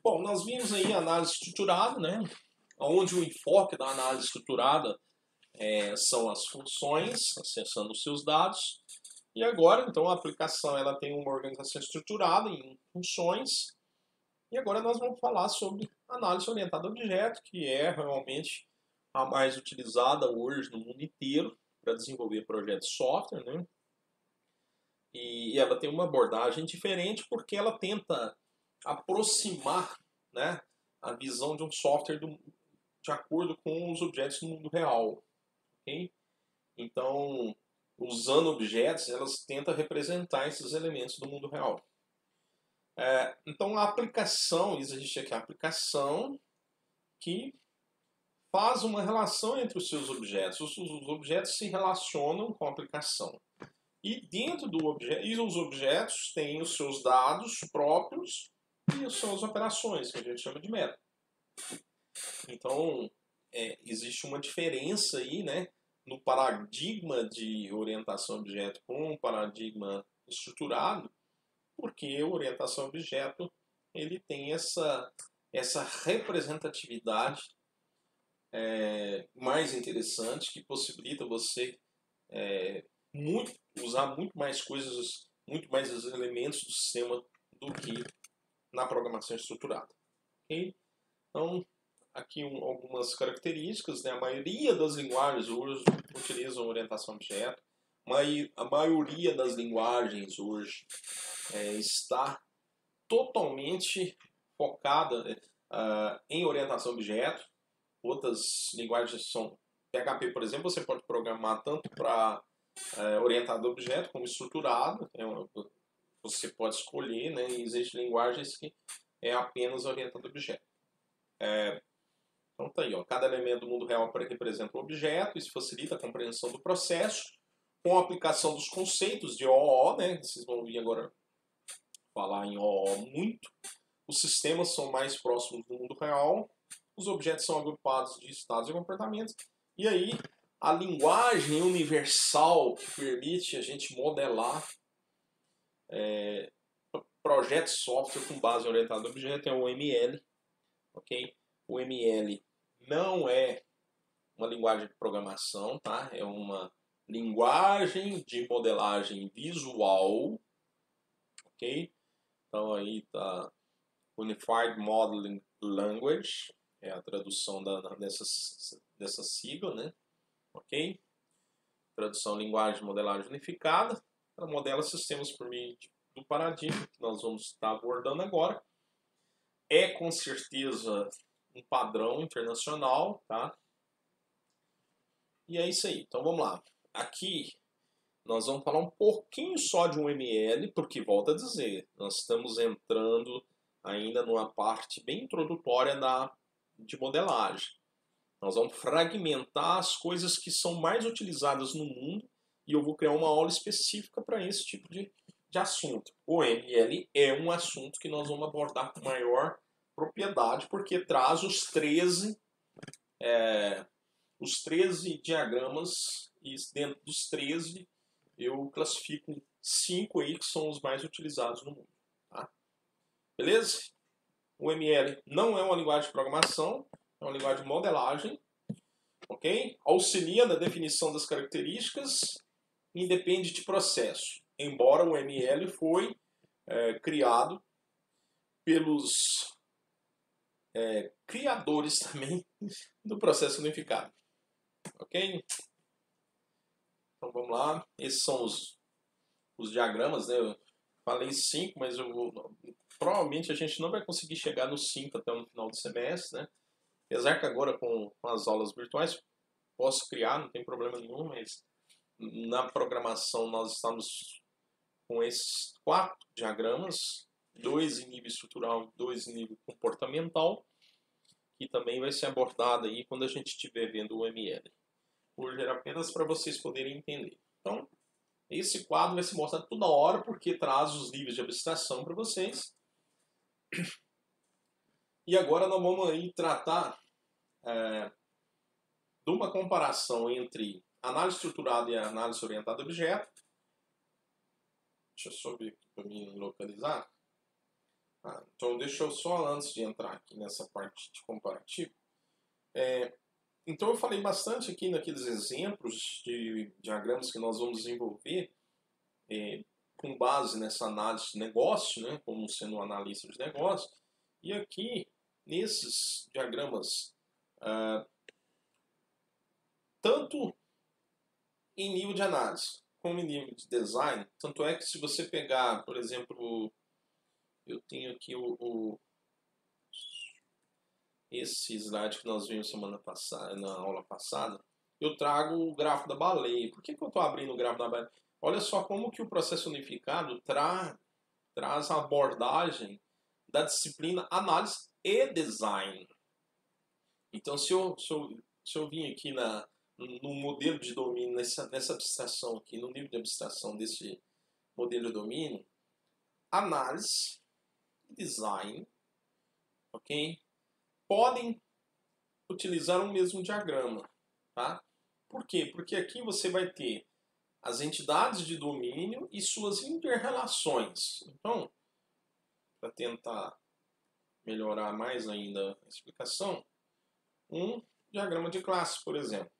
Bom, nós vimos aí a análise estruturada, né? Onde o enfoque da análise estruturada são as funções, acessando os seus dados. E agora, então, a aplicação ela tem uma organização estruturada em funções. E agora nós vamos falar sobre análise orientada a objeto, que é realmente a mais utilizada hoje no mundo inteiro para desenvolver projetos de software, né? E ela tem uma abordagem diferente porque ela tenta aproximar, né, a visão de um software de acordo com os objetos no mundo real. Okay? Então, usando objetos, elas tentam representar esses elementos do mundo real. Então, a aplicação, existe aqui a aplicação que faz uma relação entre os seus objetos. Os objetos se relacionam com a aplicação. E dentro do objeto, e os objetos têm os seus dados próprios e as suas operações, que a gente chama de método. Então, existe uma diferença aí, né, no paradigma de orientação a objeto com o paradigma estruturado, porque a orientação a objeto ele tem essa representatividade mais interessante, que possibilita você usar muito mais coisas, muito mais os elementos do sistema do que na programação estruturada. Okay? Então, aqui algumas características, né? A maioria das linguagens hoje utilizam orientação a objeto, a maioria das linguagens hoje está totalmente focada em orientação a objeto. Outras linguagens são PHP, por exemplo, você pode programar tanto para orientado a objeto como estruturado. Você pode escolher, né? E existem linguagens que é apenas orientado a objeto. Então tá aí, ó, cada elemento do mundo real representa um objeto, isso facilita a compreensão do processo, com a aplicação dos conceitos de OO, né? Vocês vão ouvir agora falar em OO muito. Os sistemas são mais próximos do mundo real, os objetos são agrupados de estados e comportamentos, e aí a linguagem universal que permite a gente modelar projetos de software com base orientada a objeto é o ML. Okay? O ML não é uma linguagem de programação, tá? É uma linguagem de modelagem visual. Ok? Então aí tá Unified Modeling Language, é a tradução dessa sigla, né? Ok? Tradução linguagem de modelagem unificada. Ela modela sistemas por meio do paradigma que nós vamos estar abordando agora. É com certeza um padrão internacional, tá? E é isso aí. Então vamos lá. Aqui nós vamos falar um pouquinho só de um ML, porque volto a dizer, nós estamos entrando ainda numa parte bem introdutória de modelagem. Nós vamos fragmentar as coisas que são mais utilizadas no mundo e eu vou criar uma aula específica para esse tipo de assunto. O ML é um assunto que nós vamos abordar com maior propriedade, porque traz os 13 diagramas, e dentro dos 13 eu classifico 5 aí que são os mais utilizados no mundo. Tá? Beleza? O ML não é uma linguagem de programação, é uma linguagem de modelagem. Ok? Auxilia na definição das características, independe de processo. Embora o ML foi criado pelos criadores também do processo unificado. Ok? Então vamos lá. Esses são os diagramas, né? Eu falei 5, mas provavelmente a gente não vai conseguir chegar nos 5 até o final do semestre, né? Apesar que agora com as aulas virtuais posso criar, não tem problema nenhum, mas na programação nós estamos com esses 4 diagramas, 2 em nível estrutural e 2 em nível comportamental, que também vai ser abordado aí quando a gente estiver vendo o ML. Hoje era apenas para vocês poderem entender. Então, esse quadro vai se mostrar toda hora porque traz os níveis de abstração para vocês. E agora nós vamos aí tratar de uma comparação entre análise estruturada e análise orientada a objeto. Deixa eu só ver aqui para me localizar. Então, deixa eu só, antes de entrar aqui nessa parte de comparativo, então eu falei bastante aqui naqueles exemplos de diagramas que nós vamos desenvolver com base nessa análise de negócio, né, como sendo um analista de negócio, e aqui, nesses diagramas, tanto em nível de análise como em nível de design, tanto é que se você pegar, por exemplo, eu tenho aqui esse slide que nós vimos semana passada, na aula passada, eu trago o gráfico da baleia. Por que eu estou abrindo o gráfico da baleia? Olha só como que o processo unificado traz a abordagem da disciplina análise e design. Então, se eu vim aqui no modelo de domínio, nessa abstração aqui, no nível de abstração desse modelo de domínio, análise e design, ok? Podem utilizar o mesmo diagrama, tá? Por quê? Porque aqui você vai ter as entidades de domínio e suas interrelações. Então, para tentar melhorar mais ainda a explicação, um diagrama de classe, por exemplo.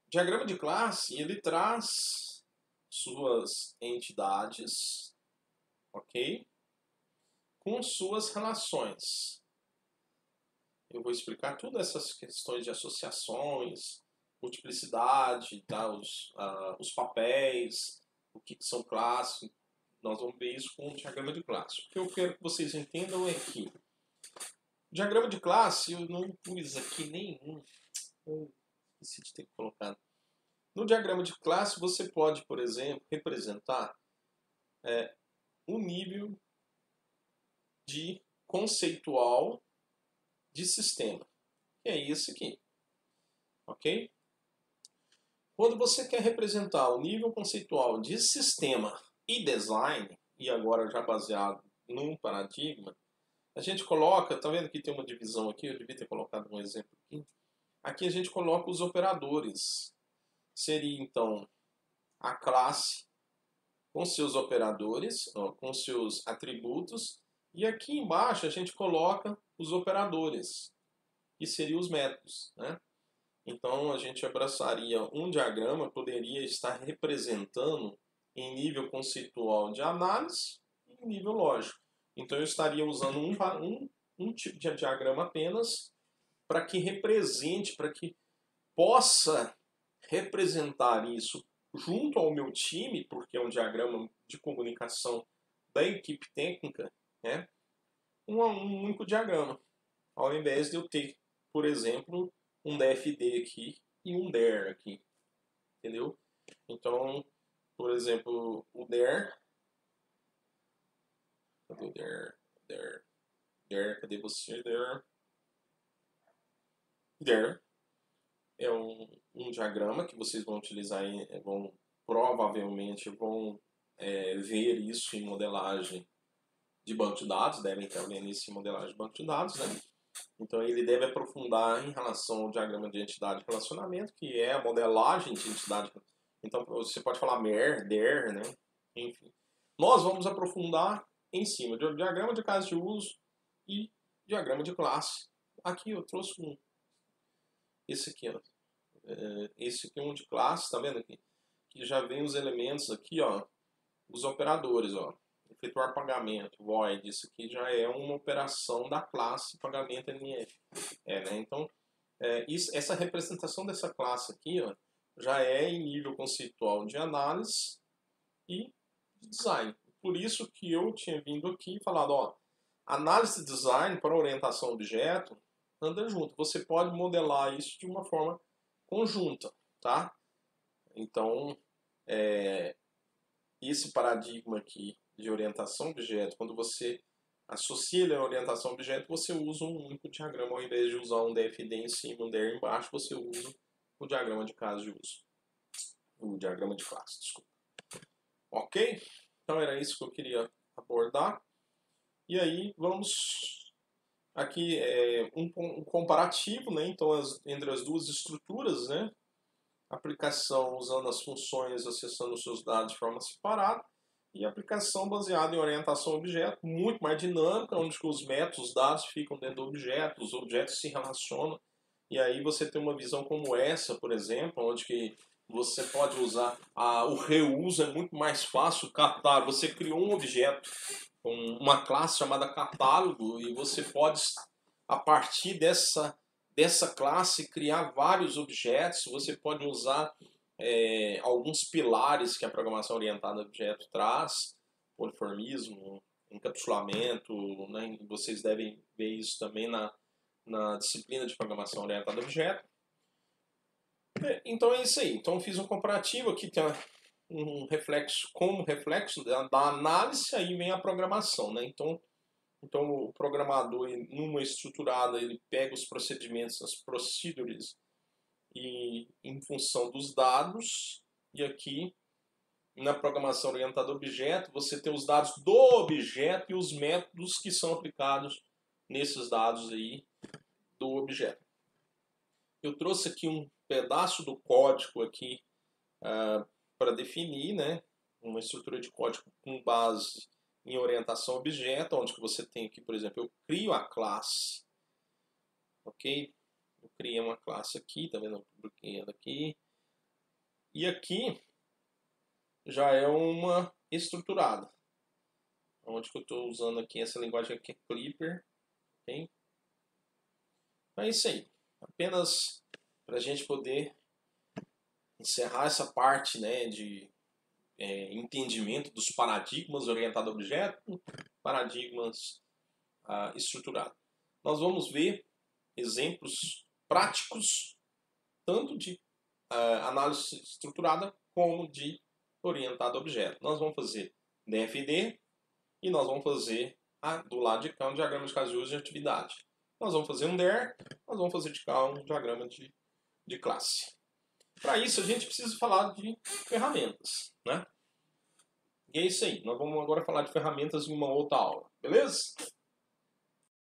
O diagrama de classe, ele traz suas entidades, ok? Com suas relações. Eu vou explicar todas essas questões de associações, multiplicidade, tá? Os papéis, o que são classes. Nós vamos ver isso com o diagrama de classe. O que eu quero que vocês entendam é que o diagrama de classe, eu não pus aqui nenhum. Eu esqueci de ter colocado. No diagrama de classe, você pode, por exemplo, representar um nível de conceitual de sistema. Que é esse aqui. Ok? Quando você quer representar o nível conceitual de sistema e design, e agora já baseado num paradigma, a gente coloca, tá vendo que tem uma divisão aqui, eu devia ter colocado um exemplo aqui. Aqui a gente coloca os operadores. Seria então a classe com seus operadores, com seus atributos, e aqui embaixo a gente coloca os operadores, que seriam os métodos, né? Então a gente abraçaria um diagrama, poderia estar representando em nível conceitual de análise e em nível lógico. Então eu estaria usando um tipo de diagrama apenas para que represente, para que possa representar isso junto ao meu time, porque é um diagrama de comunicação da equipe técnica, né? Um único diagrama, ao invés de eu ter, por exemplo, um DFD aqui e um DER aqui, entendeu? Então, por exemplo, o DER, cadê o DER, cadê você, DER? DER é um diagrama que vocês vão utilizar, provavelmente vão ver isso em modelagem de banco de dados, devem estar vendo isso em modelagem de banco de dados, né? Então ele deve aprofundar em relação ao diagrama de entidade de relacionamento, que é a modelagem de entidade. Então você pode falar MER, DER, né? Enfim. Nós vamos aprofundar em cima do diagrama de caso de uso e diagrama de classe. Aqui eu trouxe esse aqui, ó. Esse aqui é um de classe, tá vendo aqui? Que já vem os elementos aqui, ó, os operadores, ó. Efetuar pagamento, void, isso aqui já é uma operação da classe pagamento NF. Né? Então, essa representação dessa classe aqui, ó, já é em nível conceitual de análise e de design. Por isso que eu tinha vindo aqui e falado, ó, análise e design para orientação a objeto anda junto. Você pode modelar isso de uma forma conjunta, tá? Então, esse paradigma aqui de orientação a objeto, quando você associa ele à orientação a objeto, você usa um único diagrama, ao invés de usar um DFD em cima, um DER embaixo, você usa o diagrama de caso de uso. O diagrama de classe, desculpa. Ok? Então era isso que eu queria abordar. E aí vamos aqui um comparativo, né? Então entre as duas estruturas, né? Aplicação usando as funções, acessando os seus dados de forma separada. E aplicação baseada em orientação a objeto, muito mais dinâmica, onde os métodos, os dados ficam dentro do objeto, os objetos se relacionam. E aí você tem uma visão como essa, por exemplo, onde que você pode usar o reuso, é muito mais fácil. Catálogo, você criou um objeto, uma classe chamada catálogo, e você pode, a partir dessa classe, criar vários objetos. Você pode usar alguns pilares que a programação orientada a objeto traz, poliformismo, encapsulamento, né? Vocês devem ver isso também na disciplina de programação orientada a objeto. Então é isso aí. Então fiz um comparativo aqui, tem um reflexo, como reflexo da análise, aí vem a programação, né? Então o programador, numa estruturada, ele pega os procedimentos, as procedures, e em função dos dados, e aqui na programação orientada a objeto, você tem os dados do objeto e os métodos que são aplicados nesses dados aí do objeto. Eu trouxe aqui um pedaço do código aqui para definir, né, uma estrutura de código com base em orientação a objeto, onde que você tem aqui, por exemplo, eu crio a classe, ok? Eu criei uma classe aqui, tá vendo? Eu publiquei ela aqui. E aqui já é uma estruturada. Onde que eu estou usando aqui essa linguagem aqui é Clipper. Okay? É isso aí. Apenas para a gente poder encerrar essa parte, né, de entendimento dos paradigmas orientados a objeto, paradigmas estruturados. Nós vamos ver exemplos práticos, tanto de análise estruturada como de orientado a objeto. Nós vamos fazer DFD e nós vamos fazer do lado de cá um diagrama de caso de uso de atividade. Nós vamos fazer um DER, nós vamos fazer de cá um diagrama de classe. Para isso a gente precisa falar de ferramentas, né? E é isso aí. Nós vamos agora falar de ferramentas em uma outra aula, beleza?